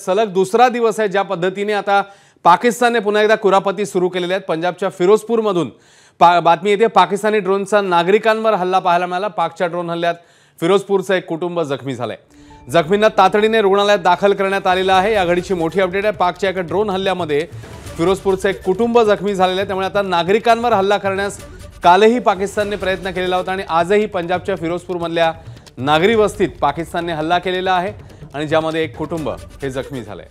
सलग दुसरा दिवस आहे ज्या पद्धतीने आता पाकिस्तानने पुन्हा एकदा कुरापती सुरू केलेल्या आहेत। पंजाबच्या फिरोजपूरमधून बातमी येते पाकिस्तानी ड्रोनचा नागरिकांवर हल्ला पाहायला मिळाला। पाकच्या ड्रोन हल्ल्यात फिरोजपूरचं एक कुटुंब जखमी झालंय। जखमींना तातडीने रुग्णालयात दाखल करण्यात आलेलं आहे। या घडीची मोठी अपडेट आहे। पाकच्या एका ड्रोन हल्ल्यामध्ये फिरोजपूरचं एक कुटुंब जखमी झालेलं आहे। त्यामुळे आता नागरिकांवर हल्ला करण्यास कालही पाकिस्तानने प्रयत्न केलेला होता आणि आजही पंजाबच्या फिरोजपूरमधल्या नागरी वस्तीत पाकिस्तानने हल्ला केलेला आहे आणि ज्यामध्ये एक कुटुंब हे जखमी झालंय।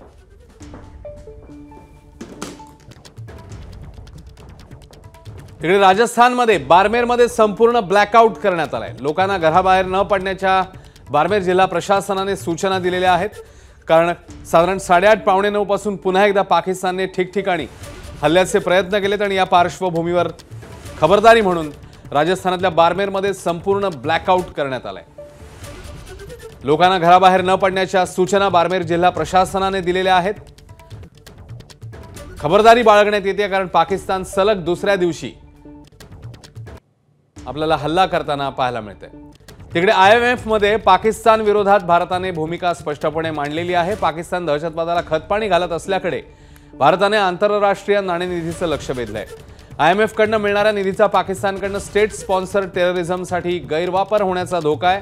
तिकडे राजस्थानमध्ये बारमेरमध्ये संपूर्ण ब्लॅकआउट करण्यात आलाय। लोकांना घराबाहेर न पडण्याच्या बारमेर जिल्हा प्रशासनाने सूचना दिलेल्या आहेत। कारण साधारण 8:30 पावणे 9 पासून पुन्हा एकदा पाकिस्तानने ठिकठिकाणी हल्ल्याचे प्रयत्न केलेत आणि या पार्श्वभूमीवर खबरदारी म्हणून राजस्थानातल्या बारमेरमध्ये संपूर्ण ब्लॅकआउट करण्यात आलाय। लोकांना घराबाहेर न पडण्याच्या सूचना बारमेर जिल्हा प्रशासनाने दिलेल्या आहेत। खबरदारी बाळगण्यात येते कारण पाकिस्तान सलग दुसऱ्या दिवशी आपल्याला हल्ला करताना पाहायला मिळते। तिकडे IMF मध्ये पाकिस्तान विरोधात भारताने भूमिका स्पष्टपणे मांडलेली आहे। पाकिस्तान दहशतवादाला खतपाणी घालत असल्याकडे भारताने आंतरराष्ट्रीय नाणेनिधीचं लक्ष वेधलंय। IMF कडनं मिळणाऱ्या निधीचा पाकिस्तानकडनं स्टेट स्पॉन्सर टेररिझमसाठी गैरवापर होण्याचा धोका आहे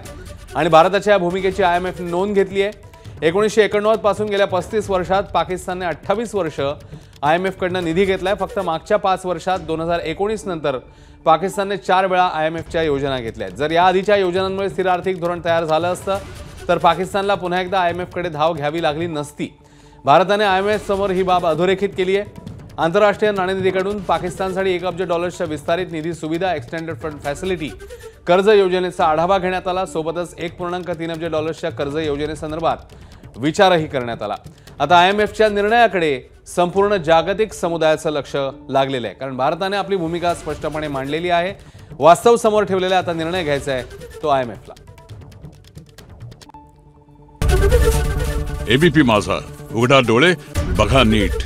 आणि भारताच्या या भूमिकेची IMF ने नोंद घेतली आहे। 1989 पासून गेल्या 35 वर्षात पाकिस्तानने 28 वर्ष IMF कडनं निधी घेतलाय। फक्त मागच्या 5 वर्षात 2019 नंतर पाकिस्तानने 4 वेळा IMFच्या योजना घेतल्या आहेत। जर या आधीच्या योजनांमुळे स्थिर आर्थिक धोरण तयार झालं असतं तर पाकिस्तानला पुन्हा एकदा IMF कडे धाव घ्यावी लागली नसती। भारताने IMF समोर ही बाब अधोरेखित केली आहे। आंतरराष्ट्रीय नाणेनिधीकडून पाकिस्तानसाठी $1 अब्ज विस्तारित निधी सुविधा एक्सटेंडेड फंड फॅसिलिटी कर्ज योजनेचा आढावा घेण्यात आला। सोबतच $1.3 अब्ज कर्ज योजनेसंदर्भात विचारही करण्यात आला। आता IMFच्या निर्णयाकडे संपूर्ण जागतिक समुदायाचं लक्ष लागलेलं आहे कारण भारताने आपली भूमिका स्पष्टपणे मांडलेली आहे। वास्तव समोर ठेवलेला आता निर्णय घ्यायचा आहे तो IMFला। ABP माझा, उघडा डोळे बघा नीट।